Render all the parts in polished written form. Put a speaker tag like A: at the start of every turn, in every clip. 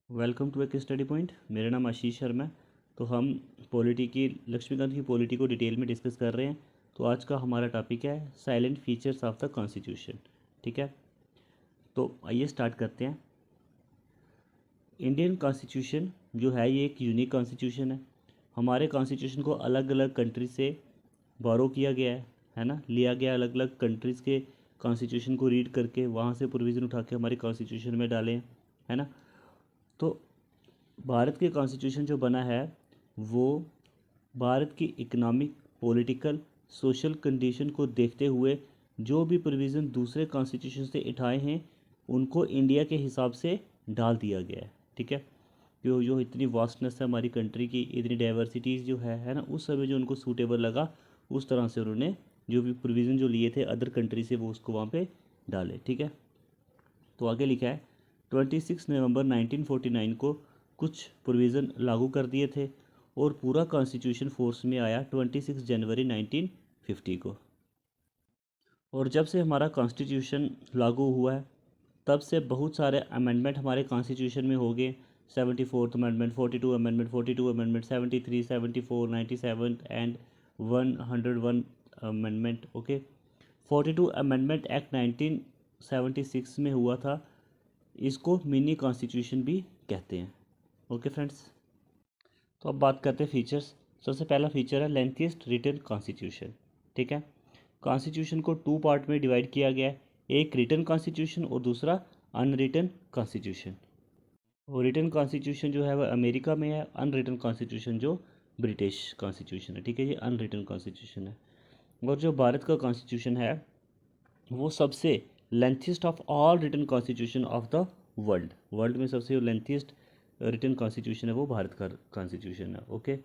A: Welcome to एक study point. मेरा नाम आशीष शर्मा है। तो हम पॉलिटी की लक्ष्मीकांत की पॉलिटी को डिटेल में डिस्कस कर रहे हैं। तो आज का हमारा टॉपिक है salient features of the constitution. ठीक है, तो आइए स्टार्ट करते हैं। इंडियन कॉन्स्टिट्यूशन जो है ये एक यूनिक कॉन्स्टिट्यूशन है। हमारे कॉन्स्टिट्यूशन को अलग अलग कंट्री से बोरो किया गया है ना, लिया गया अलग अलग कंट्रीज़ के कॉन्स्टिट्यूशन को रीड करके वहाँ से प्रोविज़न उठा के हमारे कॉन्स्टिट्यूशन में डाले हैं, है ना। तो भारत के कॉन्स्टिट्यूशन जो बना है वो भारत की इकोनॉमिक, पॉलिटिकल, सोशल कंडीशन को देखते हुए जो भी प्रोविज़न दूसरे कॉन्स्टिट्यूशन से उठाए हैं उनको इंडिया के हिसाब से डाल दिया गया है। ठीक है, जो इतनी वास्टनेस है हमारी कंट्री की, इतनी डाइवर्सिटीज़ जो है ना, उस समय जो उनको सूटेबल लगा उस तरह से उन्होंने जो भी प्रोविज़न जो लिए थे अदर कंट्री से वो उसको वहाँ पे डाले। ठीक है, तो आगे लिखा है 26 नवंबर 1949 को कुछ प्रोविज़न लागू कर दिए थे और पूरा कॉन्स्टिट्यूशन फोर्स में आया 26 जनवरी 1950 को। और जब से हमारा कॉन्स्टिट्यूशन लागू हुआ है तब से बहुत सारे अमेंडमेंट हमारे कॉन्स्टिट्यूशन में हो गए। 74th amendment, 42 amendment, 73, 74, 97 and 101 amendment. Okay, 42 amendment act 1976 में हुआ था। इसको मिनी कॉन्स्टिट्यूशन भी कहते हैं। ओके फ्रेंड्स, तो अब बात करते हैं फीचर्स। सबसे पहला फीचर है लेंथीस्ट रिटन कॉन्स्टिट्यूशन। ठीक है, कॉन्स्टिट्यूशन को टू पार्ट में डिवाइड किया गया है, एक रिटन कॉन्स्टिट्यूशन और दूसरा अनरिटन कॉन्स्टिट्यूशन। और रिटन कॉन्स्टिट्यूशन जो है वह अमेरिका में है, अनरिटन कॉन्स्टिट्यूशन जो ब्रिटिश कॉन्स्टिट्यूशन है। ठीक है, ये अनरिटन कॉन्स्टिट्यूशन है। और जो भारत का कॉन्स्टिट्यूशन है वो सबसे lengthiest of all written constitution of the world. World में सबसे जो लेंथीस्ट रिटन कॉन्स्टिट्यूशन है वो भारत का कॉन्स्टिट्यूशन है। ओके,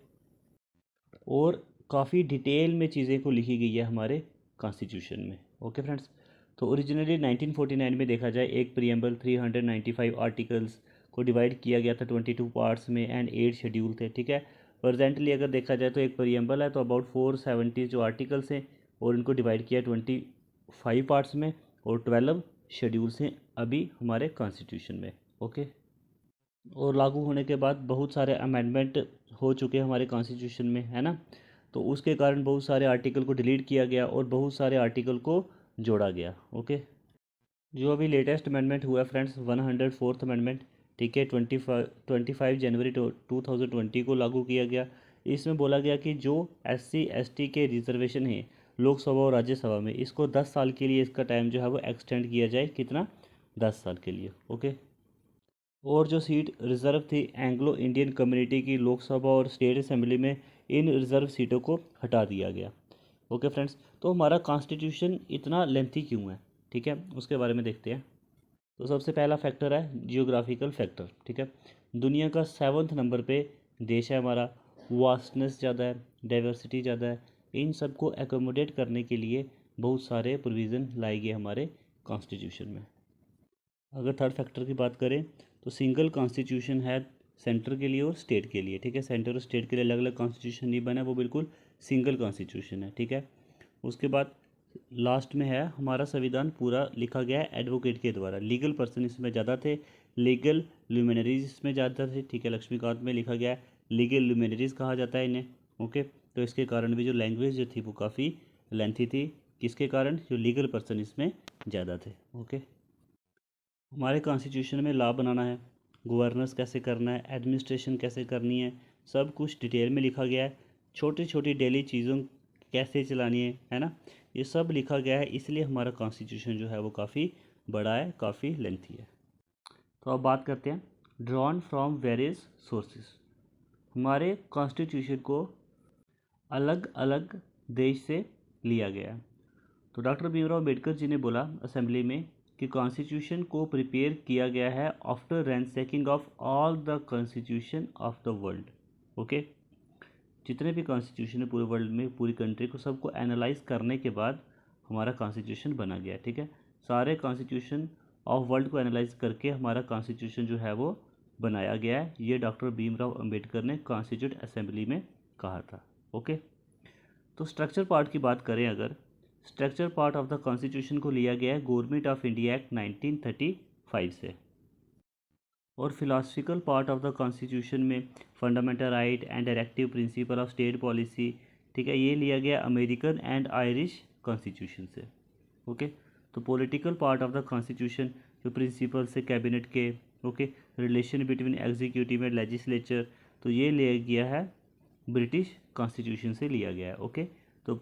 A: और काफ़ी डिटेल में चीज़ें को लिखी गई है हमारे कॉन्स्टिट्यूशन में। ओके फ्रेंड्स, तो ओरिजिनली 1949 में देखा जाए एक प्रीएम्बल 395 आर्टिकल्स को डिवाइड किया गया था 22 पार्ट्स में एंड 8 शेड्यूल थे। ठीक है, प्रेजेंटली अगर देखा जाए तो एक प्रीएम्बल है तो अबाउट 470 जो आर्टिकल्स हैं और इनको डिवाइड किया 25 पार्ट्स में और 12 शेड्यूल्स हैं अभी हमारे कॉन्स्टिट्यूशन में। ओके, और लागू होने के बाद बहुत सारे अमेंडमेंट हो चुके हैं हमारे कॉन्स्टिट्यूशन में, है ना। तो उसके कारण बहुत सारे आर्टिकल को डिलीट किया गया और बहुत सारे आर्टिकल को जोड़ा गया। ओके, जो अभी लेटेस्ट अमेंडमेंट हुआ है फ्रेंड्स 104th अमेंडमेंट। ठीक है, 25 जनवरी 2020 को लागू किया गया। इसमें बोला गया कि जो SC ST के रिजर्वेशन है लोकसभा और राज्यसभा में, इसको 10 साल के लिए इसका टाइम जो है वो एक्सटेंड किया जाए। कितना? 10 साल के लिए। ओके, और जो सीट रिज़र्व थी एंग्लो इंडियन कम्युनिटी की लोकसभा और स्टेट असेंबली में, इन रिज़र्व सीटों को हटा दिया गया। ओके फ्रेंड्स, तो हमारा कॉन्स्टिट्यूशन इतना लेंथी क्यों है? ठीक है, उसके बारे में देखते हैं। तो सबसे पहला फैक्टर है जियोग्राफिकल फैक्टर। ठीक है, दुनिया का 7th नंबर पे देश है हमारा, वास्टनेस ज़्यादा है, डाइवर्सिटी ज़्यादा है। इन सब को एकोमोडेट करने के लिए बहुत सारे प्रोविज़न लाए गए हमारे कॉन्स्टिट्यूशन में। अगर थर्ड फैक्टर की बात करें तो सिंगल कॉन्स्टिट्यूशन है सेंटर के लिए और स्टेट के लिए। ठीक है, सेंटर और स्टेट के लिए अलग अलग कॉन्स्टिट्यूशन नहीं बना, वो बिल्कुल सिंगल कॉन्स्टिट्यूशन है। ठीक है, उसके बाद लास्ट में है हमारा संविधान पूरा लिखा गया है एडवोकेट के द्वारा। लीगल पर्सन इसमें ज़्यादा थे, लीगल ल्यूमिनरीज इसमें ज़्यादा थे। ठीक है, लक्ष्मीकांत में लिखा गया है, लीगल ल्यूमिनरीज कहा जाता है इन्हें। ओके, तो इसके कारण भी जो लैंग्वेज जो थी वो काफ़ी लेंथी थी। किसके कारण? जो लीगल पर्सन इसमें ज़्यादा थे। ओके, हमारे कॉन्स्टिट्यूशन में लॉ बनाना है, गवर्नेंस कैसे करना है, एडमिनिस्ट्रेशन कैसे करनी है, सब कुछ डिटेल में लिखा गया है। छोटी छोटी डेली चीज़ों कैसे चलानी है ना, ये सब लिखा गया है। इसलिए हमारा कॉन्स्टिट्यूशन जो है वो काफ़ी बड़ा है, काफ़ी लेंथी है। तो अब बात करते हैं ड्रॉन फ्रॉम वेरियस सोर्सेज। हमारे कॉन्स्टिट्यूशन को अलग अलग देश से लिया गया है। तो डॉक्टर भीमराव अम्बेडकर जी ने बोला असेंबली में कि कॉन्स्टिट्यूशन को प्रिपेयर किया गया है after ransacking of all the constitution of the world. Okay, जितने भी कॉन्स्टिट्यूशन है पूरे वर्ल्ड में, पूरी कंट्री को सबको एनालाइज करने के बाद हमारा कॉन्स्टिट्यूशन बना गया। ठीक है, सारे कॉन्स्टिट्यूशन ऑफ वर्ल्ड को एनालाइज करके हमारा कॉन्स्टिट्यूशन जो है वो बनाया गया है। ये डॉक्टर भीमराव अम्बेडकर ने कॉन्स्टिट्यूट असेंबली में कहा था। ओके, तो स्ट्रक्चर पार्ट की बात करें अगर, structure part of the constitution को लिया गया है गवर्नमेंट ऑफ इंडिया एक्ट 1935 से। और philosophical part of the constitution में fundamental right and directive principle of state policy, ठीक है, ये लिया गया अमेरिकन एंड आयरिश कॉन्स्टिट्यूशन से। ओके, तो political part of the constitution जो प्रिंसिपल्स है कैबिनेट के, okay, relation between executive and legislature, तो ये लिया गया है ब्रिटिश कॉन्स्टिट्यूशन से लिया गया है। ओके, तो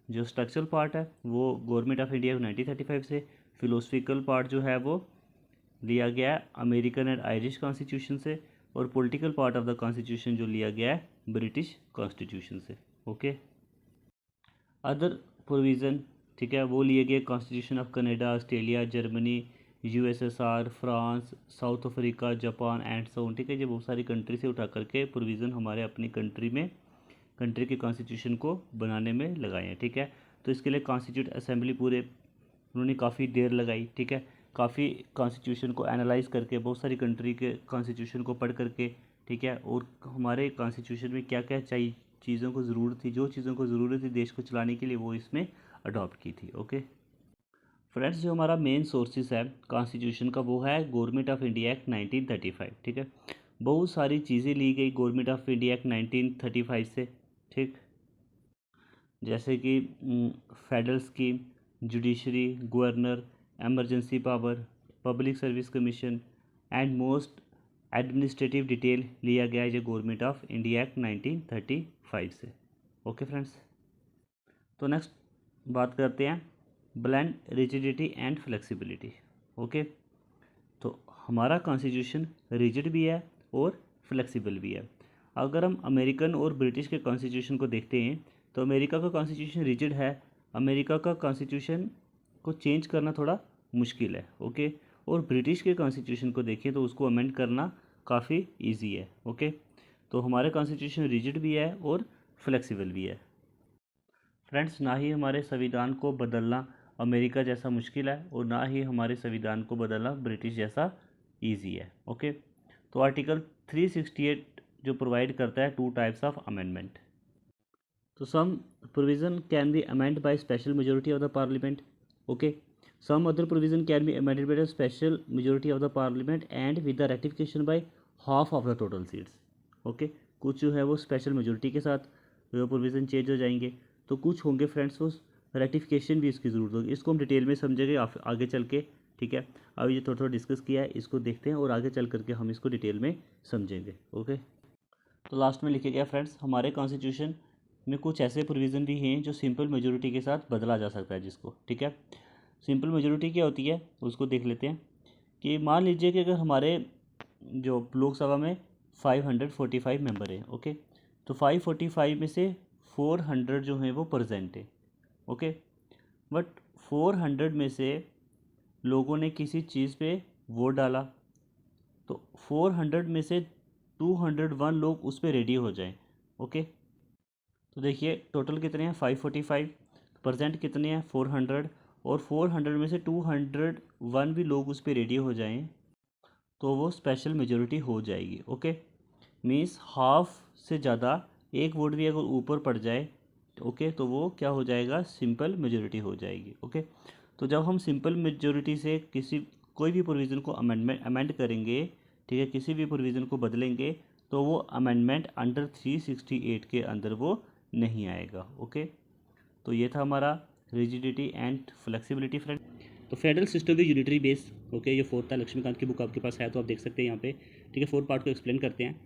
A: जो स्ट्रक्चरल पार्ट है वो गवर्नमेंट ऑफ इंडिया 1935 से, फिलोसफिकल पार्ट जो है वो लिया गया है अमेरिकन एंड आयरिश कॉन्स्टिट्यूशन से, और political part of the constitution जो लिया गया है ब्रिटिश कॉन्स्टिट्यूशन से। ओके, अदर प्रोविज़न, ठीक है, वो लिए गए constitution of Canada, Australia, Germany, USSR, France, south Africa, Japan and so on, ठीक है, ये बहुत सारी कंट्री से उठा करके प्रोविज़न हमारे अपनी कंट्री के कॉन्स्टिट्यूशन को बनाने में लगाए हैं। ठीक है, तो इसके लिए कॉन्स्टिट्यूट असेंबली पूरे उन्होंने काफ़ी देर लगाई। ठीक है, काफ़ी कॉन्स्टिट्यूशन को एनालाइज करके, बहुत सारी कंट्री के कॉन्स्टिट्यूशन को पढ़ करके, ठीक है, और हमारे कॉन्स्टिट्यूशन में क्या क्या चाहिए चीज़ों को ज़रूरत थी, जो चीज़ों को ज़रूरत थी देश को चलाने के लिए, वो इसमें अडॉप्ट की थी। ओके फ्रेंड्स, जो हमारा मेन सोर्सेस है कॉन्स्टिट्यूशन का वो है गवर्नमेंट ऑफ इंडिया एक्ट 1935। ठीक है, बहुत सारी चीज़ें ली गई गवर्नमेंट ऑफ इंडिया एक्ट 1935 से। ठीक, जैसे कि federal scheme, judiciary, governor, emergency power, public service commission and most administrative detail लिया गया है ये गवर्नमेंट ऑफ इंडिया एक्ट 1935 से। ओके फ्रेंड्स, तो नेक्स्ट बात करते हैं blend rigidity and flexibility. Okay, तो हमारा कॉन्स्टिट्यूशन रिजिड भी है और फ्लेक्सिबल भी है। अगर हम अमेरिकन और ब्रिटिश के कॉन्स्टिट्यूशन को देखते हैं तो अमेरिका का कॉन्स्टिट्यूशन रिजिड है, अमेरिका का कॉन्स्टिट्यूशन को चेंज करना थोड़ा मुश्किल है। ओके, और ब्रिटिश के कॉन्स्टिट्यूशन को देखें तो उसको अमेंड करना काफ़ी इजी है। ओके, तो हमारे कॉन्स्टिट्यूशन रिजिड भी है और फ्लेक्सिबल भी है। फ्रेंड्स, ना ही हमारे संविधान को बदलना अमेरिका जैसा मुश्किल है और ना ही हमारे संविधान को बदलना ब्रिटिश जैसा इजी है। ओके, तो आर्टिकल 368 जो प्रोवाइड करता है 2 टाइप्स ऑफ अमेंडमेंट। तो some provision can be amend by special majority of the parliament. Okay, some other provision can be amended by special majority of the parliament and with the ratification by half of the total seats. Okay, कुछ जो है वो special majority के साथ वो provision change हो जाएंगे, तो कुछ होंगे फ्रेंड्स वो रेटिफिकेशन भी इसकी ज़रूरत होगी। इसको हम डिटेल में समझेंगे आगे चल के। ठीक है, अभी ये थोड़ा थोड़ा डिस्कस किया है, इसको देखते हैं और आगे चल करके हम इसको डिटेल में समझेंगे। ओके, तो लास्ट में लिखे गया फ्रेंड्स, हमारे कॉन्स्टिट्यूशन में कुछ ऐसे प्रोविज़न भी हैं जो सिंपल मेजोरिटी के साथ बदला जा सकता है जिसको। ठीक है, सिंपल मेजोरिटी क्या होती है उसको देख लेते हैं। कि मान लीजिए कि अगर हमारे जो लोकसभा में 545 मेंबर हैं, ओके, तो 545 में से 400 जो हैं वो प्रेजेंट है। ओके, बट 400 में से लोगों ने किसी चीज़ पे वोट डाला, तो 400 में से 201 लोग उस पर रेडी हो जाएं। ओके, तो देखिए टोटल कितने हैं 545, परसेंट कितने हैं 400, और 400 में से 201 भी लोग उस पर रेडी हो जाएं तो वो स्पेशल मेजोरिटी हो जाएगी। ओके, मीन्स हाफ से ज़्यादा एक वोट भी अगर ऊपर पड़ जाए, ओके, तो वो क्या हो जाएगा, सिंपल मेजोरिटी हो जाएगी। ओके, तो जब हम सिंपल मेजोरिटी से कोई भी प्रोविज़न को अमेंड करेंगे, ठीक है, किसी भी प्रोविज़न को बदलेंगे, तो वो अमेंडमेंट अंडर 368 के अंदर वो नहीं आएगा। ओके, तो ये था हमारा रिजिडिटी एंड फ्लेक्सिबिलिटी फ्रेंड। तो federal system with unitary base. Okay, ये फोर्थ था, लक्ष्मीकांत की बुक आपके पास है तो आप देख सकते हैं यहाँ पे। ठीक है, फोर्थ पार्ट को एक्सप्लेन करते हैं।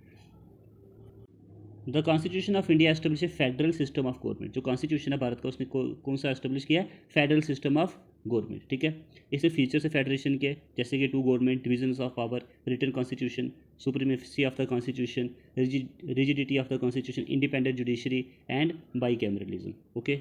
A: The constitution of India establish federal system of government. जो कॉन्स्टिट्यूशन है भारत का उसमें कौन सा एस्टेब्लिश किया है, फेडरल सिस्टम ऑफ गवर्नमेंट। ठीक है, इसे फीचर्स है फेडरेशन के, जैसे कि 2 government, division of power, written constitution, supremacy of the constitution, rigidity of the constitution, independent judiciary and bicameralism. Okay,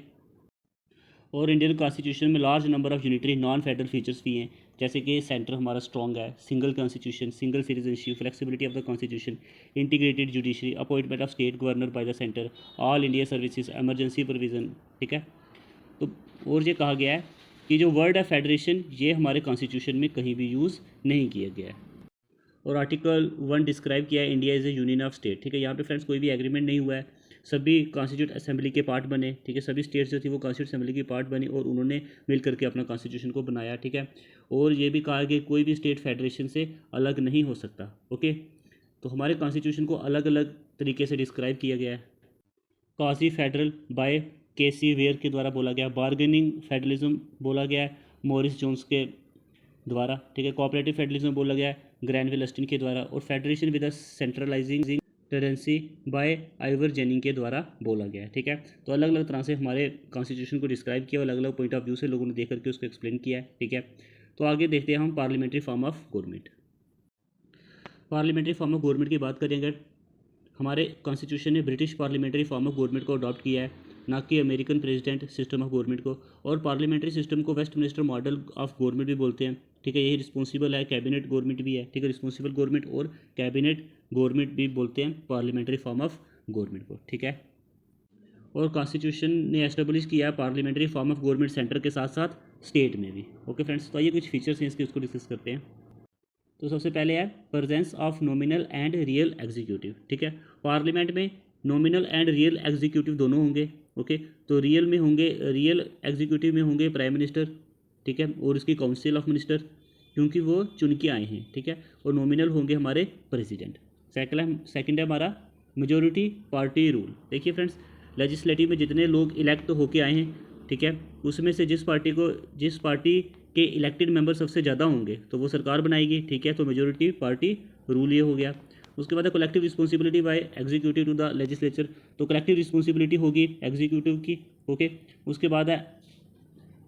A: और इंडियन कॉन्स्टिट्यूशन में large number of unitary non federal features भी हैं, जैसे कि सेंटर हमारा स्ट्रॉन्ग है, single constitution, single citizenship, flexibility of the constitution, integrated judiciary, appointment of state governor by the centre, all India services, emergency provision. ठीक है, तो और ये कहा गया है कि जो वर्ड है फेडरेशन, ये हमारे कॉन्स्टिट्यूशन में कहीं भी यूज़ नहीं किया गया है। और आर्टिकल 1 डिस्क्राइब किया है India is A union of state. ठीक है, यहाँ पे फ्रेंड्स कोई भी एग्रीमेंट नहीं हुआ है, सभी कॉन्स्टिट्यूट असेंबली के पार्ट बने, ठीक है, सभी स्टेट्स जो थी वो कॉन्स्टिट्यूट असेंबली की पार्ट बनी और उन्होंने मिल करके अपना कॉन्स्टिट्यूशन को बनाया, ठीक है। और ये भी कहा कि कोई भी स्टेट फेडरेशन से अलग नहीं हो सकता, ओके। तो हमारे कॉन्स्टिट्यूशन को अलग अलग तरीके से डिस्क्राइब किया गया है। Quasi federal by K C Wheare के द्वारा बोला गया, बार्गेनिंग फेडरलिज्म बोला गया है मॉरिस जोन्स के द्वारा, ठीक है, कोऑपरेटिव फेडरलिज्म बोला गया है ग्रैनविल अस्टिन के द्वारा, और federation with a centralising tendency by Ivor Jennings के द्वारा बोला गया है, ठीक है। तो अलग अलग तरह से हमारे कॉन्स्टिट्यूशन को डिस्क्राइब किया, अलग अलग पॉइंट ऑफ व्यू से लोगों ने देख करके उसको एक्सप्लेन किया है, ठीक है। तो आगे देखते हैं हम parliamentary form of government. Parliamentary form of government की बात करें अगर, हमारे कॉन्स्टिट्यूशन ने British parliamentary form of government को अडॉप्ट किया है, ना कि American president system of government को। और पार्लियामेंट्री सिस्टम को वेस्टमिनिस्टर मॉडल ऑफ गवर्नमेंट भी बोलते हैं, ठीक है। यही रिस्पॉन्सिबल है, कैबिनेट गवर्नमेंट भी है, ठीक है, रिस्पॉन्सिबल गवर्नमेंट और कैबिनेट गवर्नमेंट भी बोलते हैं पार्लियामेंट्री फॉर्म ऑफ गवर्नमेंट को, ठीक है। और कॉन्स्टिट्यूशन ने एस्टेब्लिश किया है parliamentary form of government centre के साथ साथ स्टेट में भी, ओके फ्रेंड्स। तो आइए कुछ फीचर्स हैं इसके, उसको डिस्कस करते हैं। तो सबसे पहले है presence of nominal and real executive, ठीक है। पार्लियामेंट में नॉमिनल एंड रियल एग्जीक्यूटिव दोनों होंगे, ओके। तो रियल में होंगे, रियल एग्जीक्यूटिव में होंगे प्राइम मिनिस्टर, ठीक है, और इसकी काउंसिल ऑफ मिनिस्टर, क्योंकि वो चुन के आए हैं, ठीक है। और नॉमिनल होंगे हमारे प्रेसिडेंट। सेकंड है हमारा मेजोरिटी पार्टी रूल। देखिए फ्रेंड्स, लेजिस्लेटिव में जितने लोग इलेक्ट होके आए हैं, ठीक है, उसमें से जिस पार्टी के इलेक्टेड मेंबर सबसे ज़्यादा होंगे तो वो सरकार बनाएगी, ठीक है। तो मेजोरिटी पार्टी रूल ये हो गया। उसके बाद है collective responsibility by executive to the legislature. तो कलेक्टिव रिस्पॉन्सिबिलिटी होगी एग्जीक्यूटिव की, ओके। उसके बाद है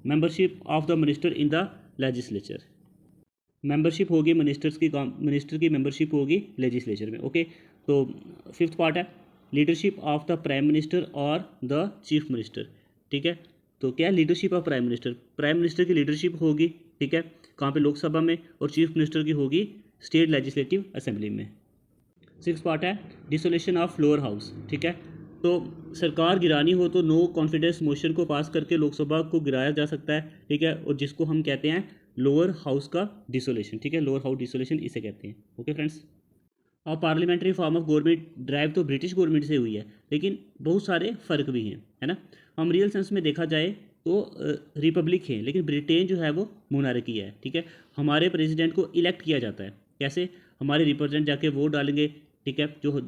A: membership of the minister in the legislature. Membership होगी मिनिस्टर की मेंबरशिप होगी लेजिस्लेचर में, ओके। तो फिफ्थ पार्ट है leadership of the prime minister और द चीफ मिनिस्टर, ठीक है। तो क्या है लीडरशिप ऑफ प्राइम मिनिस्टर की लीडरशिप होगी, ठीक है, कहाँ पे, लोकसभा में, और चीफ मिनिस्टर की होगी स्टेट लेजिस्लेटिव असेंबली में। सिक्स पार्ट है डिसोल्यूशन ऑफ लोअर हाउस, ठीक है। तो सरकार गिरानी हो तो नो कॉन्फिडेंस मोशन को पास करके लोकसभा को गिराया जा सकता है, ठीक है, और जिसको हम कहते हैं लोअर हाउस का डिसोल्यूशन, ठीक है, लोअर हाउस डिसोल्यूशन इसे कहते हैं, ओके फ्रेंड्स। और parliamentary form of government drive तो ब्रिटिश गवर्नमेंट से हुई है, लेकिन बहुत सारे फ़र्क भी हैं, है ना। हम रियल सेंस में देखा जाए तो रिपब्लिक है, लेकिन ब्रिटेन जो है वो मोनार्की है, ठीक है। हमारे प्रेसिडेंट को इलेक्ट किया जाता है, कैसे, हमारे रिप्रेजेंट जाके वोट डालेंगे, ठीक है, जो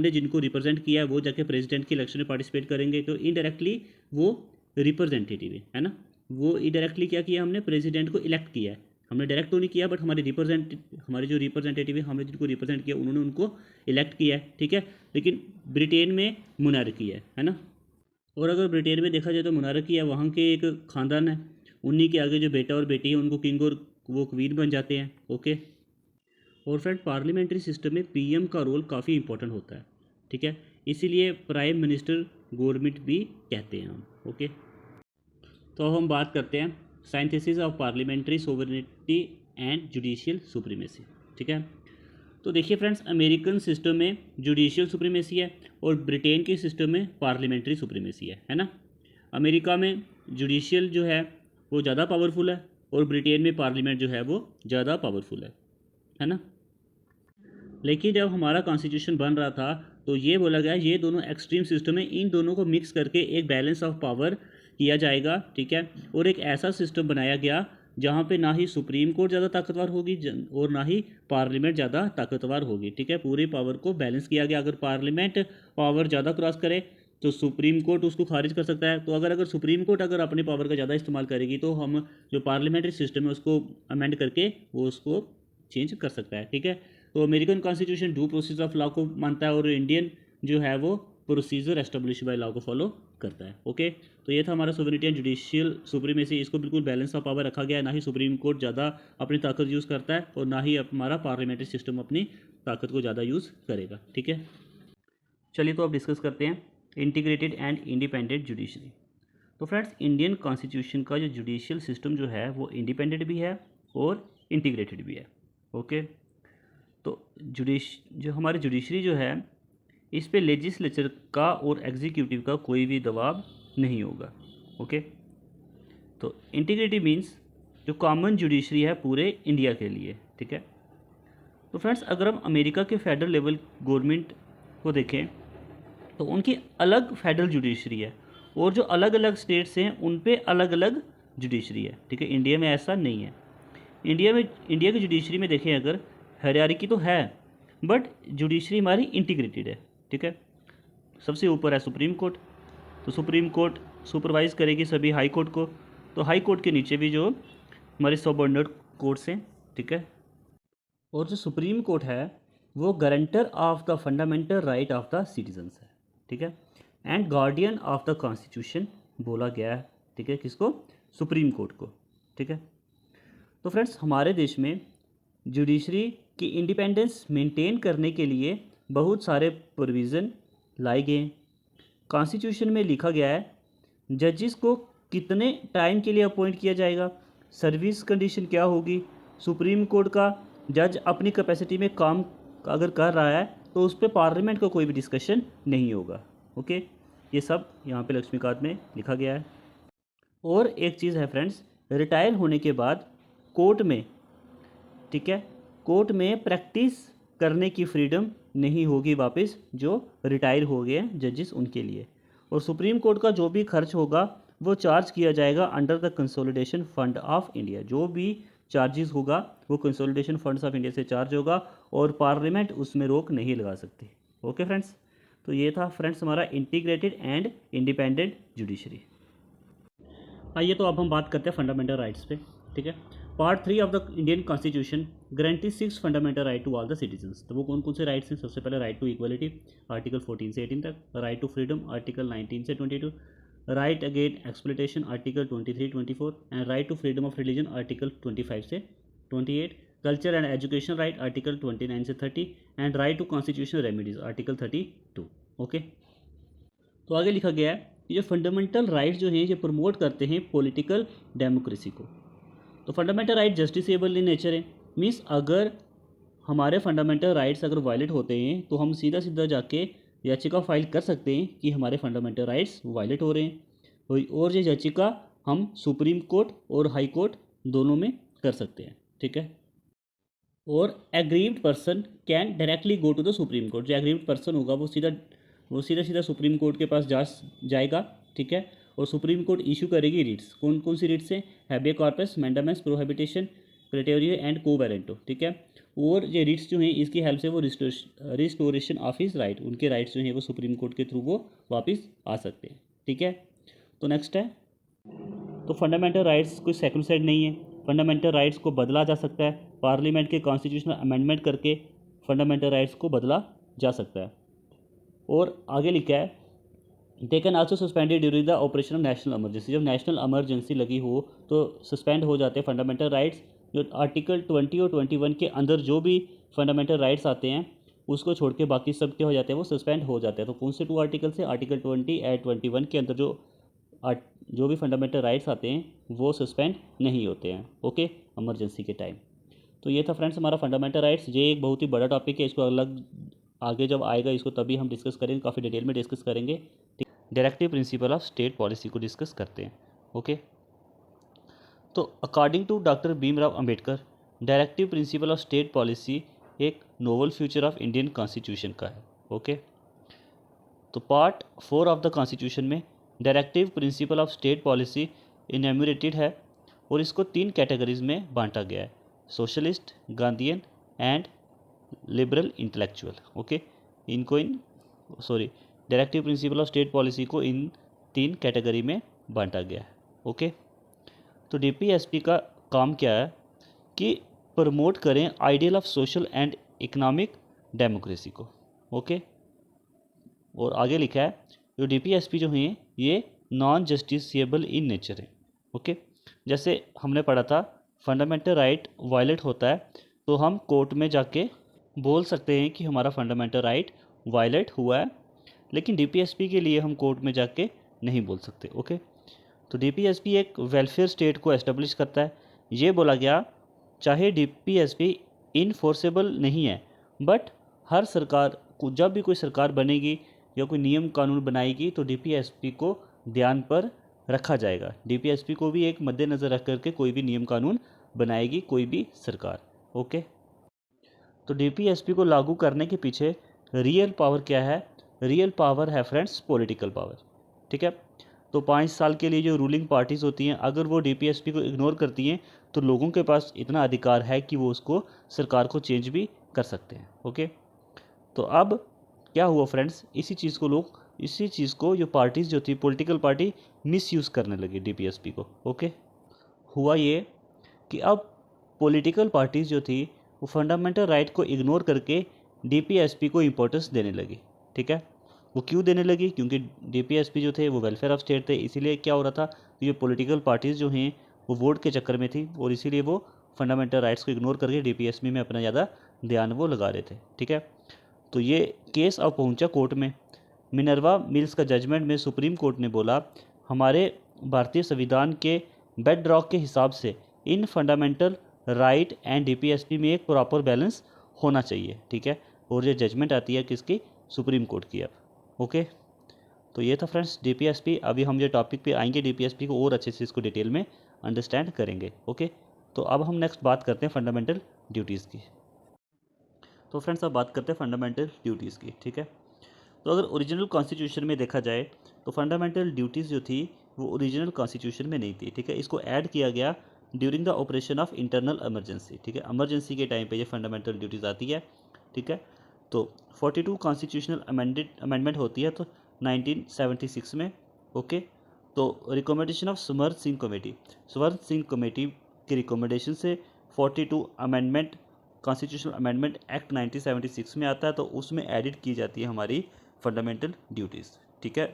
A: जिनको रिप्रेजेंट किया है वो जाके प्रेसिडेंट के इलेक्शन में पार्टिसिपेट करेंगे, तो इनडायरेक्टली वो रिप्रेजेंटेटिव है ना। वो इनडायरेक्टली क्या किया, हमने प्रेसिडेंट को इलेक्ट किया है, हमने डायरेक्ट तो नहीं किया, बट हमारे जो रिप्रेजेंटेटिव है, हमने जिनको रिप्रेजेंट किया उन्होंने उनको इलेक्ट किया है, ठीक है। लेकिन ब्रिटेन में मोनार्की है ना। और अगर ब्रिटेन में देखा जाए तो मोनार्की है, वहाँ के एक ख़ानदान है, उन्हीं के आगे जो बेटा और बेटी है उनको किंग और वो क्वीन बन जाते हैं, ओके। और फ्रेंड पार्लियामेंट्री सिस्टम में पीएम का रोल काफ़ी इंपॉर्टेंट होता है, ठीक है, इसीलिए प्राइम मिनिस्टर गवर्नमेंट भी कहते हैं हम, ओके। तो अब हम बात करते हैं synthesis of parliamentary sovereignty and judicial supremacy, ठीक है। तो देखिए फ्रेंड्स, अमेरिकन सिस्टम में जुडिशियल सुप्रीमेसी है और ब्रिटेन के सिस्टम में पार्लियामेंट्री सुप्रीमेसी है ना। अमेरिका में जुडिशियल जो है वो ज़्यादा पावरफुल है और ब्रिटेन में पार्लियामेंट जो है वो ज़्यादा पावरफुल है ना। लेकिन जब हमारा कॉन्स्टिट्यूशन बन रहा था तो ये बोला गया ये दोनों एक्सट्रीम सिस्टम है, इन दोनों को मिक्स करके एक बैलेंस ऑफ पावर किया जाएगा, ठीक है। और एक ऐसा सिस्टम बनाया गया जहाँ पे ना ही सुप्रीम कोर्ट ज़्यादा ताकतवर होगी और ना ही पार्लियामेंट ज़्यादा ताकतवर होगी, ठीक है। पूरी पावर को बैलेंस किया गया। अगर पार्लियामेंट पावर ज़्यादा क्रॉस करे तो सुप्रीम कोर्ट उसको खारिज कर सकता है। तो अगर सुप्रीम कोर्ट अगर अपनी पावर का ज़्यादा इस्तेमाल करेगी तो हम जो पार्लियामेंट्री सिस्टम है उसको अमेंड करके वो उसको चेंज कर सकता है, ठीक है। तो American constitution due process of law को मानता है और इंडियन जो है वो प्रोसीजर एस्टेब्लिश बाय लॉ को फॉलो करता है, ओके। तो ये था हमारा सोवरेनिटी एंड जुडिशियल सुप्रीमेसी। इसको बिल्कुल बैलेंस ऑफ पावर रखा गया है, ना ही सुप्रीम कोर्ट ज़्यादा अपनी ताकत यूज़ करता है और ना ही हमारा पार्लियामेंट्री सिस्टम अपनी ताकत को ज़्यादा यूज़ करेगा, ठीक है। चलिए तो अब डिस्कस करते हैं इंटीग्रेटेड एंड इंडिपेंडेंट जुडिशरी। तो फ्रेंड्स, इंडियन कॉन्स्टिट्यूशन का जो जुडिशियल सिस्टम जो है वो इंडिपेंडेंट भी है और इंटीग्रेटेड भी है, ओके। तो जो हमारी जुडिशरी जो है इस पे लेजिस्लेचर का और एग्जीक्यूटिव का कोई भी दबाव नहीं होगा, ओके। तो इंटीग्रेटिव मीन्स जो कॉमन जुडिशरी है पूरे इंडिया के लिए, ठीक है। तो फ्रेंड्स, अगर हम अमेरिका के फेडरल लेवल गवर्नमेंट को देखें तो उनकी अलग फेडरल जुडिशरी है और जो अलग अलग स्टेट्स हैं उन पे अलग अलग जुडिशरी है, ठीक है। इंडिया में ऐसा नहीं है। इंडिया की जुडिशरी में देखें अगर, हायरार्की तो है बट जुडिशरी हमारी इंटीग्रेटेड है, ठीक है। सबसे ऊपर है सुप्रीम कोर्ट, तो सुप्रीम कोर्ट सुपरवाइज़ करेगी सभी हाई कोर्ट को, तो हाई कोर्ट के नीचे भी जो हमारे सबऑर्डिनेट कोर्ट्स हैं, ठीक है। और जो सुप्रीम कोर्ट है वो guarantor of the fundamental right of the citizens है, ठीक है, and guardian of the constitution बोला गया है, ठीक है, किसको? सुप्रीम कोर्ट को, ठीक है। तो फ्रेंड्स, हमारे देश में जुडिशरी की इंडिपेंडेंस मेंटेन करने के लिए बहुत सारे प्रोविज़न लाए गए हैं। कॉन्स्टिट्यूशन में लिखा गया है जजेस को कितने टाइम के लिए अपॉइंट किया जाएगा, सर्विस कंडीशन क्या होगी, सुप्रीम कोर्ट का जज अपनी कैपेसिटी में काम अगर कर रहा है तो उस पर पार्लियामेंट का कोई भी डिस्कशन नहीं होगा, ओके। ये सब यहाँ पे लक्ष्मीकांत में लिखा गया है। और एक चीज़ है फ्रेंड्स, रिटायर होने के बाद कोर्ट में, ठीक है, कोर्ट में प्रैक्टिस करने की फ्रीडम नहीं होगी वापस जो रिटायर हो गए हैं जजेस उनके लिए। और सुप्रीम कोर्ट का जो भी खर्च होगा वो चार्ज किया जाएगा under the consolidation fund of India. जो भी चार्जेस होगा वो कंसोलिडेशन फंड्स ऑफ इंडिया से चार्ज होगा और पार्लियामेंट उसमें रोक नहीं लगा सकती, ओके फ्रेंड्स। तो ये था फ्रेंड्स हमारा इंटीग्रेटेड एंड इंडिपेंडेंट जुडिशरी। आइए तो अब हम बात करते हैं फंडामेंटल राइट्स पे, ठीक है। Part 3 of the Indian constitution guarantee 6 fundamental right to all the citizens. तो वो कौन कौन से राइट्स हैं? सबसे पहले राइट टू इक्वलिटी आर्टिकल 14 से 18 तक, राइट टू फ्रीडम आर्टिकल 19 से 22, right against exploitation article 23-24 and right to freedom of religion article 25 से 28, culture and education right article 29 से 30 and right to constitutional remedies article 32, okay. तो आगे लिखा गया है ये फंडामेंटल राइट्स जो हैं ये प्रमोट करते हैं पॉलिटिकल डेमोक्रेसी को। तो fundamental right justiciable in nature है, मीन्स अगर हमारे फंडामेंटल राइट्स अगर वायलेट होते हैं तो हम सीधा सीधा जाके याचिका फाइल कर सकते हैं कि हमारे फंडामेंटल राइट्स वायलेट हो रहे हैं, और ये याचिका हम सुप्रीम कोर्ट और हाई कोर्ट दोनों में कर सकते हैं, ठीक है। और aggrieved person can directly go to the supreme court. जो एग्रीव्ड पर्सन होगा वो सीधा सुप्रीम कोर्ट के पास जाएगा, ठीक है। और सुप्रीम कोर्ट इशू करेगी रिट्स। कौन कौन सी रिट्स हैं? Habeas corpus, mandamus, prohibition, criteria and quo warranto, ठीक है। और ये रिट्स जो हैं इसकी हेल्प से वो रिस्टोरेशन ऑफ हिज राइट, उनके राइट्स जो हैं वो सुप्रीम कोर्ट के थ्रू वो वापस आ सकते हैं, ठीक है। तो नेक्स्ट है, तो फंडामेंटल राइट्स कोई सेक्रेसाइड नहीं है, फंडामेंटल राइट्स को बदला जा सकता है, पार्लियामेंट के कॉन्स्टिट्यूशनल अमेंडमेंट करके फंडामेंटल राइट्स को बदला जा सकता है। और आगे लिखा है they can also suspended during the operation of national emergency. जब नेशनल इमरजेंसी लगी हो तो सस्पेंड हो जाते हैं फंडामेंटल राइट्स। जो आर्टिकल 20 और 21 के अंदर जो भी फंडामेंटल राइट्स आते हैं उसको छोड़ के बाकी सब क्या हो जाते हैं, वो सस्पेंड हो जाते हैं। तो कौन से 2 आर्टिकल से? आर्टिकल 20 एंड 21 के अंदर जो भी फंडामेंटल राइट्स आते हैं वो सस्पेंड नहीं होते हैं, ओके, इमरजेंसी के टाइम। तो ये था फ्रेंड्स हमारा फंडामेंटल राइट्स। ये एक बहुत ही बड़ा टॉपिक है, इसको अलग आगे जब आएगा इसको तभी हम डिस्कस करेंगे, काफ़ी डिटेल में डिस्कस करेंगे। Directive principle of state policy को डिस्कस करते हैं, ओके। तो according to doctor Bhimrao Ambedkar directive principle of state policy एक novel future of Indian constitution का है, ओके। तो पार्ट 4 ऑफ द कॉन्स्टिट्यूशन में directive principle of state policy enumerated है और इसको 3 कैटेगरीज में बांटा गया है, socialist, Gandhian and liberal intellectual, okay. Directive principle of state policy को इन 3 कैटेगरी में बांटा गया है, ओके। तो डीपीएसपी का काम क्या है कि प्रमोट करें ideal of social and economic democracy को, ओके। और आगे लिखा है जो डीपीएसपी जो हैं ये नॉन जस्टिसेबल इन नेचर है, ओके। जैसे हमने पढ़ा था फंडामेंटल राइट वायलेट होता है तो हम कोर्ट में जाके बोल सकते हैं कि हमारा फंडामेंटल राइट वायलेट हुआ है, लेकिन डीपीएसपी के लिए हम कोर्ट में जाके नहीं बोल सकते, ओके। तो डीपीएसपी एक वेलफेयर स्टेट को एस्टेब्लिश करता है। ये बोला गया चाहे डीपीएसपी इनफोर्सेबल नहीं है बट हर सरकार को जब भी कोई सरकार बनेगी या कोई नियम कानून बनाएगी तो डीपीएसपी को ध्यान पर रखा जाएगा। डीपीएसपी को भी एक मद्देनज़र रख करके कोई भी नियम कानून बनाएगी कोई भी सरकार, ओके। तो डीपीएसपी को लागू करने के पीछे रियल पावर क्या है? रियल पावर है फ्रेंड्स पॉलिटिकल पावर, ठीक है। तो 5 साल के लिए जो रूलिंग पार्टीज़ होती हैं, अगर वो डीपीएसपी को इग्नोर करती हैं तो लोगों के पास इतना अधिकार है कि वो उसको सरकार को चेंज भी कर सकते हैं। ओके, तो अब क्या हुआ फ्रेंड्स, इसी चीज़ को जो पार्टीज़ जो थी पॉलिटिकल पार्टी मिसयूज़ करने लगी डीपीएसपी को। ओके, हुआ ये कि अब पॉलिटिकल पार्टीज़ जो थी वो फंडामेंटल राइट को इग्नोर करके डीपीएसपी को इम्पोर्टेंस देने लगी, ठीक है। वो क्यों देने लगी, क्योंकि डीपीएसपी जो थे वो वेलफेयर ऑफ स्टेट थे, इसीलिए क्या हो रहा था, ये पॉलिटिकल पार्टीज़ जो हैं वो वोट के चक्कर में थी और इसीलिए वो फंडामेंटल राइट्स को इग्नोर करके डीपीएसपी में अपना ज़्यादा ध्यान वो लगा रहे थे, ठीक है। तो ये केस अब पहुंचा कोर्ट में। मिनर्वा मिल्स का जजमेंट में सुप्रीम कोर्ट ने बोला, हमारे भारतीय संविधान के बेड रॉक के हिसाब से इन फंडामेंटल राइट एंड डीपीएसपी में एक प्रॉपर बैलेंस होना चाहिए, ठीक है। और ये जजमेंट आती है किसकी, सुप्रीम कोर्ट की अब। ओके, तो ये था फ्रेंड्स डीपीएसपी। अभी हम जो टॉपिक पे आएंगे डीपीएसपी को और अच्छे से इसको डिटेल में अंडरस्टैंड करेंगे। ओके, तो अब हम नेक्स्ट बात करते हैं फंडामेंटल ड्यूटीज़ की। तो फ्रेंड्स अब बात करते हैं फंडामेंटल ड्यूटीज़ की, ठीक है। तो अगर ओरिजिनल कॉन्स्टिट्यूशन में देखा जाए तो फंडामेंटल ड्यूटीज़ जो थी वो ओरिजिनल कॉन्स्टिट्यूशन में नहीं थी, ठीक है। इसको ऐड किया गया during the operation of internal emergency, ठीक है। इमरजेंसी के टाइम पे ये फंडामेंटल ड्यूटीज़ आती है, ठीक है। तो 42 कॉन्स्टिट्यूशनल अमेंडमेंट होती है तो 1976 में। ओके, तो रिकमेंडेशन ऑफ स्वर्ण सिंह कमेटी की रिकमेंडेशन से 42 अमेंडमेंट कॉन्स्टिट्यूशनल अमेंडमेंट एक्ट 1976 में आता है, तो उसमें एडिट की जाती है हमारी फंडामेंटल ड्यूटीज़, ठीक है।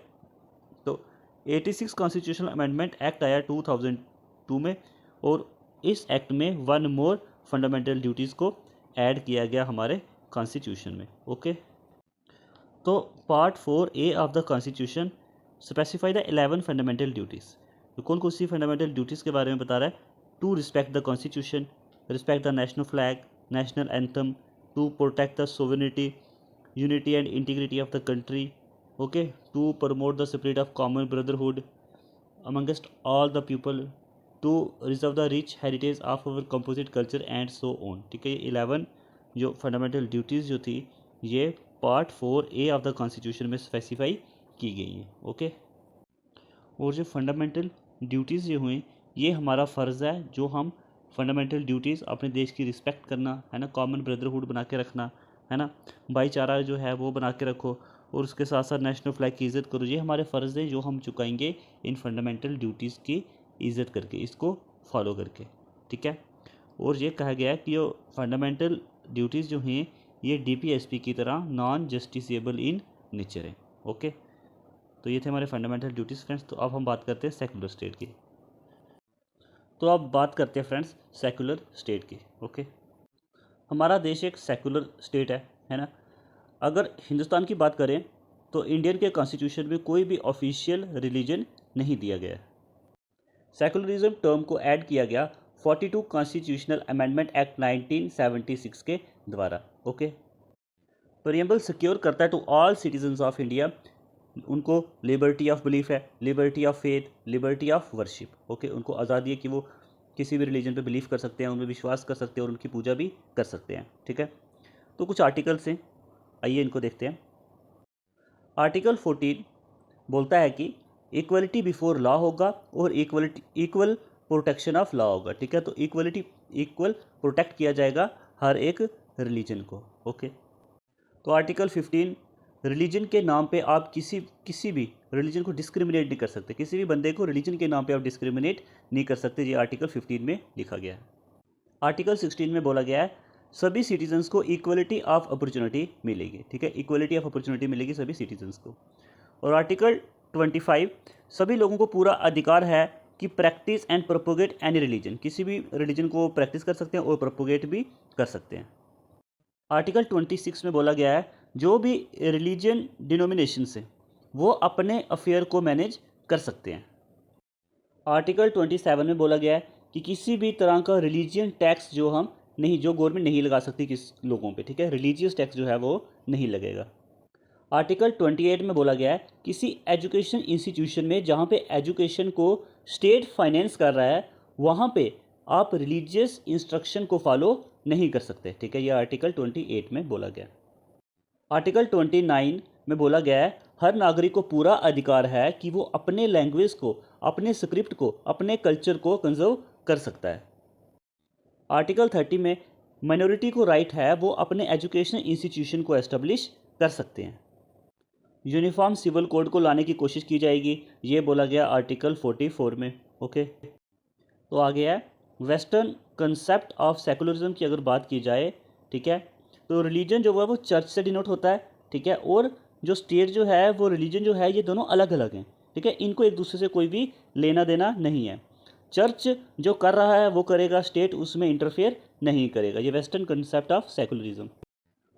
A: तो 86 कॉन्स्टिट्यूशनल अमेंडमेंट एक्ट आया 2002 में और इस एक्ट में वन मोर फंडामेंटल ड्यूटीज़ को ऐड किया गया हमारे कॉन्स्टिट्यूशन में। ओके, तो part 4A of the constitution specify the 11 fundamental duties. तो कौन कौन सी फंडामेंटल ड्यूटीज़ के बारे में बता रहा है, to respect the constitution, respect the national flag, national anthem, to protect the sovereignty, unity and integrity of the country, okay, to promote the spirit of common brotherhood amongst all the people, to preserve the rich heritage of our composite culture and so on, ठीक है। ये 11 जो fundamental duties जो थी ये part 4A of the constitution में specify की गई हैं। ओके, और जो फंडामेंटल ड्यूटीज़ जो हुई ये हमारा फ़र्ज़ है, जो हम फंडामेंटल ड्यूटीज़ अपने देश की रिस्पेक्ट करना है ना, कॉमन ब्रदरहुड बना के रखना है ना, भाईचारा जो है वो बना के रखो और उसके साथ साथ नेशनल फ्लैग की इज़्ज़त करो। ये हमारे फ़र्ज़ है जो हम चुकाएंगे इन फंडामेंटल ड्यूटीज़ की इज़्ज़त करके, इसको फॉलो करके, ठीक है। और ये कहा गया है कि जो फंडामेंटल ड्यूटीज़ जो हैं ये डीपीएसपी की तरह नॉन जस्टिसेबल इन नेचर है। ओके, तो ये थे हमारे फंडामेंटल ड्यूटीज़ फ्रेंड्स। तो अब हम बात करते हैं सेकुलर स्टेट की। तो अब बात करते हैं फ्रेंड्स सेकुलर स्टेट की। ओके, हमारा देश एक सेकुलर स्टेट है ना। अगर हिंदुस्तान की बात करें तो इंडियन के कॉन्स्टिट्यूशन में कोई भी ऑफिशियल रिलीजन नहीं दिया गया है। सेकुलरिज्म टर्म को ऐड किया गया 42 कॉन्स्टिट्यूशनल अमेंडमेंट एक्ट 1976 के द्वारा। ओके, प्रीएम्बल सिक्योर करता है to all citizens of India, उनको लिबर्टी ऑफ बिलीफ है, liberty of faith, liberty of worship. Okay, उनको आज़ादी है कि वो किसी भी रिलीजन पे बिलीव कर सकते हैं, उनमें विश्वास कर सकते हैं और उनकी पूजा भी कर सकते हैं, ठीक है। तो कुछ आर्टिकल्स हैं, आइए इनको देखते हैं। आर्टिकल 14 बोलता है कि इक्वलिटी बिफोर लॉ होगा और इक्वल प्रोटेक्शन ऑफ लॉ होगा, ठीक है। तो इक्वल प्रोटेक्ट किया जाएगा हर एक रिलीजन को। ओके, तो आर्टिकल 15 रिलीजन के नाम पे आप किसी भी रिलीजन को डिस्क्रिमिनेट नहीं कर सकते, किसी भी बंदे को रिलीजन के नाम पे आप डिस्क्रिमिनेट नहीं कर सकते, ये आर्टिकल 15 में लिखा गया है। आर्टिकल 16 में बोला गया है सभी सिटीजन्स को इक्वलिटी ऑफ अपॉर्चुनिटी मिलेगी, ठीक है। इक्वलिटी ऑफ अपॉर्चुनिटी मिलेगी सभी सिटीजन्स को। और आर्टिकल 25 सभी लोगों को पूरा अधिकार है कि practice and propagate any religion, किसी भी रिलीजन को प्रैक्टिस कर सकते हैं और प्रोपोगेट भी कर सकते हैं। आर्टिकल 26 में बोला गया है जो भी रिलीजन डिनोमिनेशन से वो अपने अफेयर को मैनेज कर सकते हैं। आर्टिकल 27 में बोला गया है कि किसी भी तरह का रिलीजियन टैक्स जो गवर्नमेंट नहीं लगा सकती किस लोगों पे, ठीक है, रिलीजियस टैक्स जो है वो नहीं लगेगा। आर्टिकल 28 में बोला गया है किसी एजुकेशन इंस्टीट्यूशन में जहाँ पे एजुकेशन को स्टेट फाइनेंस कर रहा है वहाँ पे आप रिलीजियस इंस्ट्रक्शन को फॉलो नहीं कर सकते, ठीक है। यह आर्टिकल 28 में बोला गया। आर्टिकल 29 में बोला गया है हर नागरिक को पूरा अधिकार है कि वो अपने लैंग्वेज को, अपने स्क्रिप्ट को, अपने कल्चर को कंजर्व कर सकता है। आर्टिकल 30 में माइनॉरिटी को राइट है वो अपने एजुकेशन इंस्टीट्यूशन को एस्टेब्लिश कर सकते हैं। यूनिफॉर्म सिविल कोड को लाने की कोशिश की जाएगी, ये बोला गया आर्टिकल 44 में। ओके, तो आगे है वेस्टर्न कंसेप्ट ऑफ सेकुलरिज्म की अगर बात की जाए, ठीक है, तो रिलीजन जो है वो चर्च से डिनोट होता है, ठीक है, और जो स्टेट जो है वो रिलीजन जो है ये दोनों अलग अलग हैं, ठीक है, इनको एक दूसरे से कोई भी लेना देना नहीं है। चर्च जो कर रहा है वो करेगा, स्टेट उसमें इंटरफेयर नहीं करेगा। ये western concept of secularism.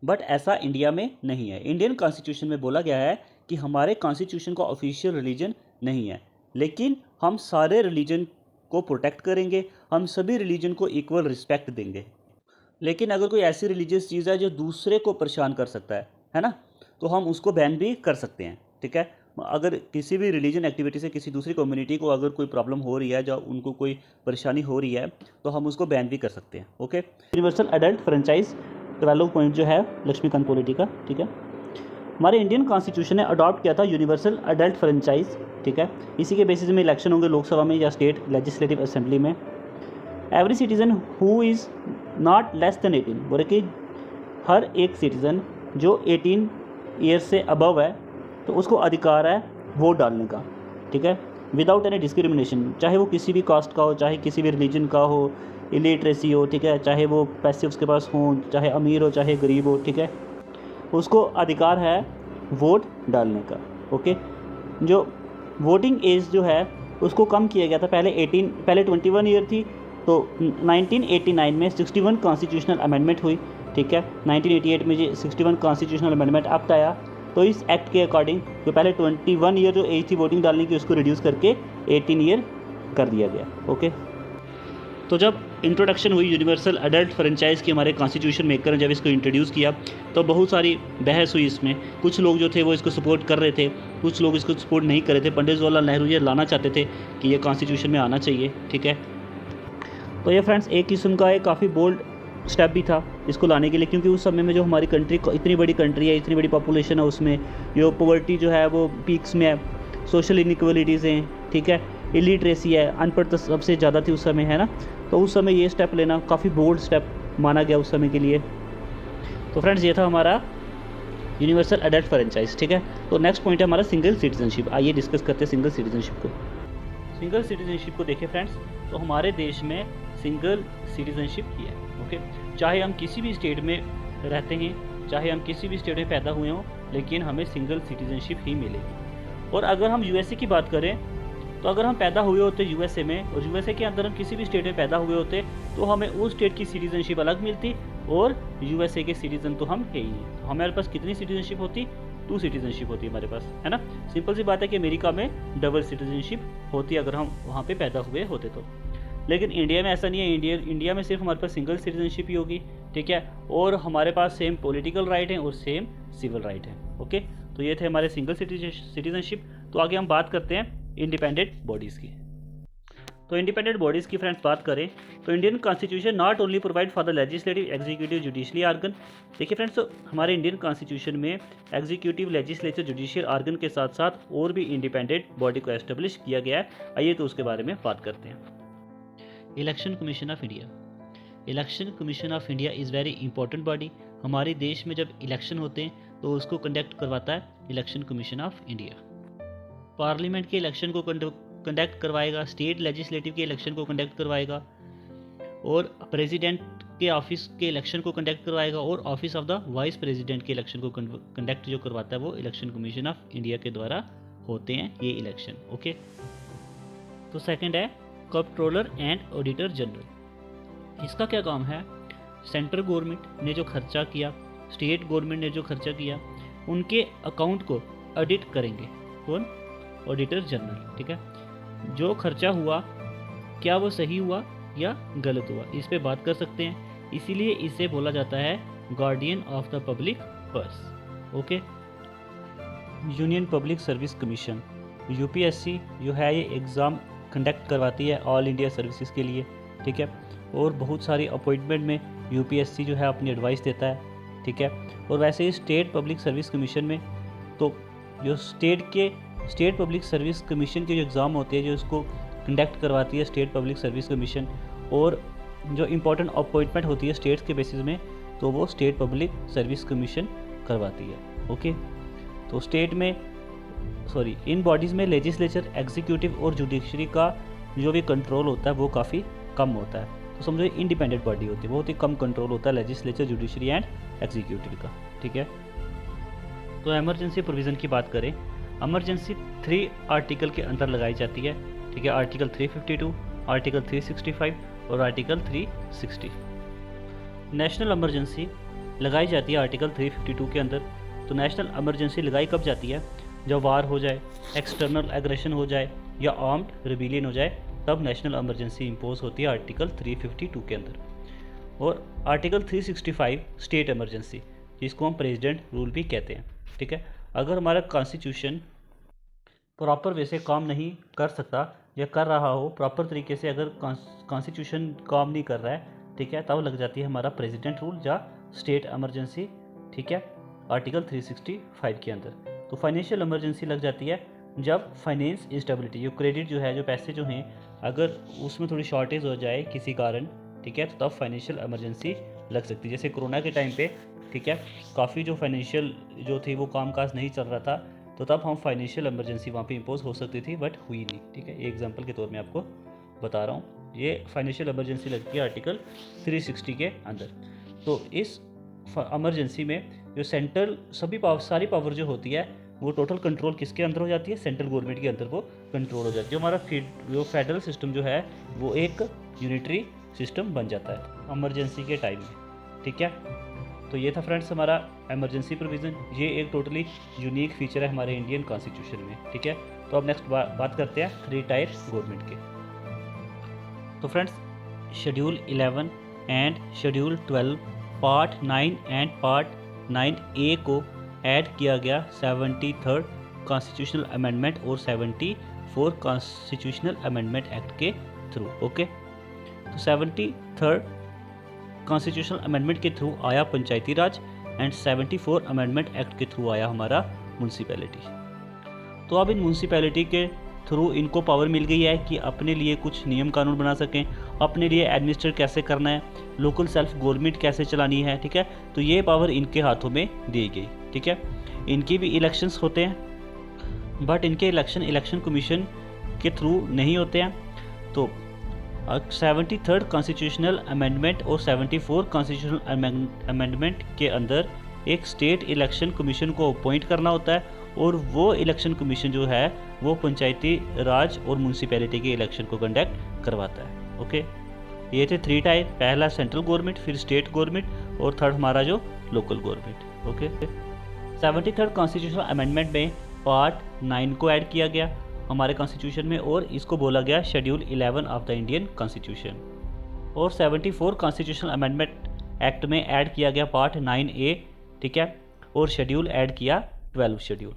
A: But ऐसा इंडिया में नहीं है। इंडियन कॉन्स्टिट्यूशन में बोला गया है कि हमारे कॉन्स्टिट्यूशन का ऑफिशियल रिलीजन नहीं है, लेकिन हम सारे रिलीजन को प्रोटेक्ट करेंगे, हम सभी रिलीजन को इक्वल रिस्पेक्ट देंगे। लेकिन अगर कोई ऐसी रिलीजियस चीज़ है जो दूसरे को परेशान कर सकता है ना, तो हम उसको बैन भी कर सकते हैं, ठीक है। अगर किसी भी रिलीजन एक्टिविटी से किसी दूसरी कम्युनिटी को अगर कोई प्रॉब्लम हो रही है, जो उनको कोई परेशानी हो रही है, तो हम उसको बैन भी कर सकते हैं। Okay, universal adult franchise 12 point जो है लक्ष्मीकांत पॉलिटी का, ठीक है। हमारे इंडियन कॉन्स्टिट्यूशन ने अडॉप्ट किया था यूनिवर्सल एडल्ट फ्रेंचाइज, ठीक है। इसी के बेसिस में इलेक्शन होंगे लोकसभा में या स्टेट लेजिस्लेटिव असेंबली में। Every citizen who is not less than 18, बोले कि हर एक सिटीज़न जो 18 ईयर्स से अबव है तो उसको अधिकार है वोट डालने का, ठीक है, विदाउट एनी डिस्क्रिमिनेशन, चाहे वो किसी भी कास्ट का हो, चाहे किसी भी रिलीजन का हो, इलिटरेसी हो, ठीक है, चाहे वो पैसे उसके पास हों, चाहे अमीर हो चाहे गरीब हो, ठीक है, उसको अधिकार है वोट डालने का। ओके, जो वोटिंग एज जो है उसको कम किया गया था, पहले 21 ईयर थी, तो 1989 में 61 कॉन्स्टिट्यूशनल अमेंडमेंट हुई, ठीक है। 1988 में ये 61 कॉन्स्टिट्यूशनल अमेंडमेंट एक्ट आया, तो इस एक्ट के अकॉर्डिंग जो पहले 21 ईयर जो एज थी वोटिंग डालने की उसको रिड्यूस करके 18 ईयर कर दिया गया। ओके, तो जब इंट्रोडक्शन हुई यूनिवर्सल एडल्ट फ्रेंचाइज की हमारे कॉन्स्टिट्यूशन मेकर ने जब इसको इंट्रोड्यूस किया तो बहुत सारी बहस हुई इसमें। कुछ लोग जो थे वो इसको सपोर्ट कर रहे थे, कुछ लोग इसको सपोर्ट नहीं कर रहे थे। पंडित जवाहरलाल नेहरू ये लाना चाहते थे कि ये कॉन्स्टिट्यूशन में आना चाहिए, ठीक है। तो ये फ्रेंड्स एक किस्म का एक काफ़ी बोल्ड स्टेप भी था इसको लाने के लिए, क्योंकि उस समय में जो हमारी कंट्री इतनी बड़ी कंट्री है, इतनी बड़ी पॉपुलेशन है, उसमें जो पॉवर्टी जो है वो पीक्स में है, सोशल इनइक्वालिटीज़ हैं, ठीक है, इलिटरेसी है, अनपढ़ता सबसे ज़्यादा थी उस समय, है ना। तो उस समय ये स्टेप लेना काफ़ी बोल्ड स्टेप माना गया उस समय के लिए। तो फ्रेंड्स ये था हमारा यूनिवर्सल एडल्ट फ्रेंचाइज, ठीक है। तो नेक्स्ट पॉइंट है हमारा सिंगल सिटीजनशिप। आइए डिस्कस करते हैं सिंगल सिटीजनशिप को। सिंगल सिटीजनशिप को देखें फ्रेंड्स, तो हमारे देश में सिंगल सिटीजनशिप ही है। ओके, चाहे हम किसी भी स्टेट में रहते हैं, चाहे हम किसी भी स्टेट में पैदा हुए हों, लेकिन हमें सिंगल सिटीजनशिप ही मिलेगी। और अगर हम यूएसए की बात करें, तो अगर हम पैदा हुए होते यूएसए में और यूएसए के अंदर हम किसी भी स्टेट में पैदा हुए होते, तो हमें उस स्टेट की सिटीजनशिप अलग मिलती और यूएसए के सिटीजन तो हम है ही नहीं। तो हमारे पास कितनी सिटीजनशिप होती? 2 सिटीजनशिप होती है हमारे पास, है ना। सिंपल सी बात है कि अमेरिका में डबल सिटीजनशिप होती अगर हम वहाँ पे पैदा हुए होते तो। लेकिन इंडिया में ऐसा नहीं है। इंडिया में सिर्फ हमारे पास सिंगल सिटीजनशिप ही होगी, ठीक है। और हमारे पास सेम पॉलिटिकल राइट हैं और सेम सिविल राइट हैं। ओके, तो ये थे हमारे सिंगल सिटीजनशिप। तो आगे हम बात करते हैं इंडिपेंडेंट बॉडीज़ की। तो इंडिपेंडेंट बॉडीज़ की फ्रेंड्स बात करें तो Indian constitution not only provide for the legislative, executive, judicially organ. देखिए फ्रेंड्स, तो हमारे इंडियन कॉन्स्टिट्यूशन में एग्जीक्यूटिव, लेजिस्लेटिव, जुडिशियल आर्गन के साथ साथ और भी इंडिपेंडेंट बॉडी को एस्टेब्लिश किया गया है। आइए तो उसके बारे में बात करते हैं। Election commission of India. Election commission of India is very important body. हमारे देश में जब इलेक्शन होते हैं तो उसको कंडक्ट करवाता है election commission of India. Parliament के इलेक्शन को कंडक्ट करवाएगा, स्टेट लेजिस्लेटिव के इलेक्शन को कंडक्ट करवाएगा और प्रेसिडेंट के ऑफिस के इलेक्शन को कंडक्ट करवाएगा और office of the vice president के इलेक्शन को कंडक्ट जो करवाता है वो इलेक्शन कमीशन ऑफ इंडिया के द्वारा होते हैं ये इलेक्शन। ओके, तो सेकंड है कंट्रोलर एंड ऑडिटर जनरल। इसका क्या काम है? सेंट्रल गवर्नमेंट ने जो खर्चा किया, स्टेट गवर्नमेंट ने जो खर्चा किया, उनके अकाउंट को ऑडिट करेंगे कौन? ऑडिटर जनरल, ठीक है। जो खर्चा हुआ क्या वो सही हुआ या गलत हुआ, इस पे बात कर सकते हैं। इसीलिए इसे बोला जाता है guardian of the public purse. Okay, union public service commission UPSC जो है ये एग्ज़ाम कंडक्ट करवाती है ऑल इंडिया सर्विसेज के लिए, ठीक है। और बहुत सारी अपॉइंटमेंट में यूपीएससी जो है अपनी एडवाइस देता है, ठीक है। और वैसे ही स्टेट पब्लिक सर्विस कमीशन में तो जो स्टेट पब्लिक सर्विस कमीशन के जो एग्ज़ाम होते हैं, जो इसको कंडक्ट करवाती है स्टेट पब्लिक सर्विस कमीशन, और जो इम्पोर्टेंट अपॉइंटमेंट होती है स्टेट्स के बेसिस में, तो वो स्टेट पब्लिक सर्विस कमीशन करवाती है। ओके, तो स्टेट में इन बॉडीज़ में लेजिस्लेचर, एग्जीक्यूटिव और जुडिशरी का जो भी कंट्रोल होता है वो काफ़ी कम होता है। तो समझो इंडिपेंडेंट बॉडी होती है, बहुत ही कम कंट्रोल होता है लेजिस्लेचर, जुडिशरी एंड एग्जीक्यूटिव का। ठीक है, तो इमरजेंसी प्रोविज़न की बात करें, इमरजेंसी 3 आर्टिकल के अंदर लगाई जाती है। ठीक है, आर्टिकल 352, आर्टिकल 365 और आर्टिकल 360। नेशनल इमरजेंसी लगाई जाती है आर्टिकल 352 के अंदर। तो नेशनल इमरजेंसी लगाई कब जाती है? जब वार हो जाए, एक्सटर्नल एग्रेशन हो जाए या आर्म्ड रिबेलियन हो जाए, तब नेशनल इमरजेंसी इम्पोज होती है आर्टिकल 352 के अंदर। और आर्टिकल 365 स्टेट इमरजेंसी, जिसको हम प्रेसिडेंट रूल भी कहते हैं। ठीक है, अगर हमारा कॉन्स्टिट्यूशन प्रॉपर वे से काम नहीं कर सकता या कर रहा हो प्रॉपर तरीके से, अगर कॉन्स्टिट्यूशन काम नहीं कर रहा है, ठीक है, तब लग जाती है हमारा प्रेसिडेंट रूल या स्टेट इमरजेंसी। ठीक है, आर्टिकल 365 के अंदर। तो फाइनेंशियल इमरजेंसी लग जाती है जब फाइनेंस इंस्टेबिलिटी, जो क्रेडिट जो है, जो पैसे जो हैं, अगर उसमें थोड़ी शॉर्टेज हो जाए किसी कारण, ठीक है, तो तब फाइनेंशियल इमरजेंसी लग सकती है। जैसे कोरोना के टाइम पे, ठीक है, काफ़ी जो फाइनेंशियल जो थी वो कामकाज नहीं चल रहा था, तो तब हम फाइनेंशियल इमरजेंसी वहाँ पे इम्पोज हो सकती थी, बट हुई नहीं। ठीक है, एग्जांपल के तौर में आपको बता रहा हूँ, ये फाइनेंशियल इमरजेंसी लगती है आर्टिकल 360 के अंदर। तो इस इमरजेंसी में जो सेंट्रल सारी पावर जो होती है वो टोटल कंट्रोल किसके अंदर हो जाती है? सेंट्रल गवर्नमेंट के अंदर वो कंट्रोल हो जाती है। हमारा जो फेडरल सिस्टम जो है वो एक यूनिटरी सिस्टम बन जाता है इमरजेंसी के टाइम में। ठीक है, तो ये था फ्रेंड्स हमारा इमरजेंसी प्रोविज़न। ये एक टोटली यूनिक फीचर है हमारे इंडियन कॉन्स्टिट्यूशन में। ठीक है, तो अब नेक्स्ट बात करते हैं 3 टायर गवर्नमेंट के। तो friends, schedule 11 and schedule 12 part 9 and part 9A को ऐड किया गया 73rd कॉन्स्टिट्यूशनल अमेंडमेंट और 74 कॉन्स्टिट्यूशनल अमेंडमेंट एक्ट के थ्रू। ओके, तो 73rd कॉन्स्टिट्यूशनल अमेंडमेंट के थ्रू आया पंचायती राज एंड 74 अमेंडमेंट एक्ट के थ्रू आया हमारा म्यूनसिपैलिटी। तो अब इन म्यूनसिपैलिटी के थ्रू इनको पावर मिल गई है कि अपने लिए कुछ नियम कानून बना सकें, अपने लिए एडमिनिस्ट्रेट कैसे करना है, लोकल सेल्फ गवर्नमेंट कैसे चलानी है। ठीक है, तो ये पावर इनके हाथों में दी गई। ठीक है, इनके भी इलेक्शंस होते हैं, बट इनके इलेक्शन कमीशन के थ्रू नहीं होते हैं। तो 73rd कॉन्स्टिट्यूशनल अमेंडमेंट और 74 कॉन्स्टिट्यूशनल अमेंडमेंट के अंदर एक स्टेट इलेक्शन कमीशन को अपॉइंट करना होता है, और वो इलेक्शन कमीशन जो है वो पंचायती राज और म्यूनसिपैलिटी के इलेक्शन को कंडक्ट करवाता है। ओके, ये थे 3 टायर, पहला सेंट्रल गवर्नमेंट, फिर स्टेट गवर्नमेंट और थर्ड हमारा जो local government. Okay, 73rd constitutional amendment में पार्ट 9 को ऐड किया गया हमारे कॉन्स्टिट्यूशन में, और इसको बोला गया schedule 11 of the Indian constitution. और 74 कॉन्स्टिट्यूशनल अमेंडमेंट एक्ट में ऐड किया गया पार्ट 9A। ठीक है, और शेड्यूल ऐड किया 12 शेड्यूल।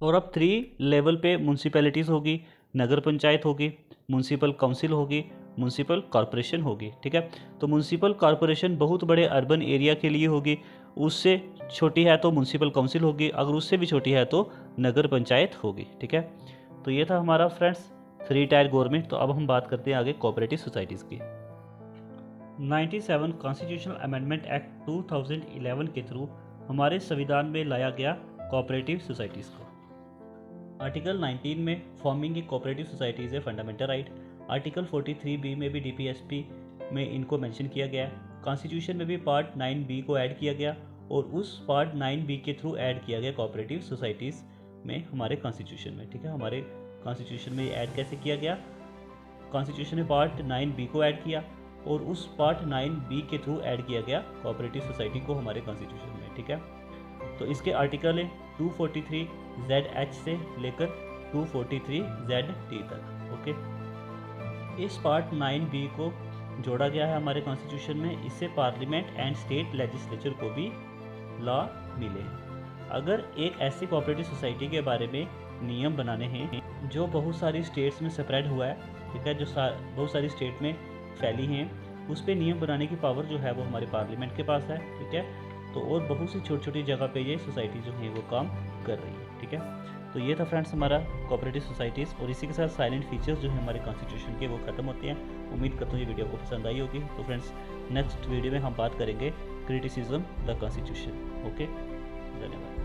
A: और अब 3 लेवल पे म्यूनसिपैलिटीज़ होगी, नगर पंचायत होगी, म्यूनसिपल काउंसिल होगी, म्यूनसिपल कॉरपोरेशन होगी। ठीक है, तो म्यूनसिपल कॉरपोरेशन बहुत बड़े अर्बन एरिया के लिए होगी, उससे छोटी है तो म्यूनसिपल काउंसिल होगी, अगर उससे भी छोटी है तो नगर पंचायत होगी। ठीक है, तो ये था हमारा फ्रेंड्स 3 टायर गवर्नमेंट। तो अब हम बात करते हैं आगे कोऑपरेटिव सोसाइटीज़ की। 97 कॉन्स्टिट्यूशनल अमेंडमेंट एक्ट 2011 के थ्रू हमारे संविधान में लाया गया कोऑपरेटिव सोसाइटीज़ को। आर्टिकल 19 में forming a cooperative societies a fundamental right. Article 43B में भी DPSP में इनको मेंशन किया गया है। कॉन्स्टिट्यूशन में भी पार्ट 9B को ऐड किया गया, और उस पार्ट 9B के थ्रू ऐड किया गया कोऑपरेटिव सोसाइटीज़ में हमारे कॉन्स्टिट्यूशन में। ठीक है, हमारे कॉन्स्टिट्यूशन में ऐड कैसे किया गया? कॉन्स्टिट्यूशन ने पार्ट 9B को ऐड किया, और उस पार्ट 9B के थ्रू ऐड किया गया कोऑपरेटिव सोसाइटी को हमारे कॉन्स्टिट्यूशन में। ठीक है, तो इसके आर्टिकल है 243ZH से लेकर 243ZT तक। ओके, इस पार्ट 9B को जोड़ा गया है हमारे कॉन्स्टिट्यूशन में, इससे पार्लियामेंट एंड स्टेट लेजिस्लेचर को भी लॉ मिले हैं। अगर एक ऐसी कोऑपरेटिव सोसाइटी के बारे में नियम बनाने हैं जो बहुत सारी स्टेट्स में स्प्रेड हुआ है, ठीक है, जो बहुत सारी स्टेट में फैली हैं, उस पर नियम बनाने की पावर जो है वो हमारे पार्लियामेंट के पास है। ठीक है, तो और बहुत सी छोटी छोटी जगह पे ये सोसाइटी जो है वो काम कर रही है। ठीक है, तो ये था फ्रेंड्स हमारा कोऑपरेटिव सोसाइटीज़, और इसी के साथ साइलेंट फीचर्स जो है हमारे कॉन्स्टिट्यूशन के वो ख़त्म होते हैं। उम्मीद करता हूँ ये वीडियो आपको पसंद आई होगी। तो फ्रेंड्स नेक्स्ट वीडियो में हम बात करेंगे क्रिटिसिज्म द कॉन्स्टिट्यूशन। ओके, धन्यवाद।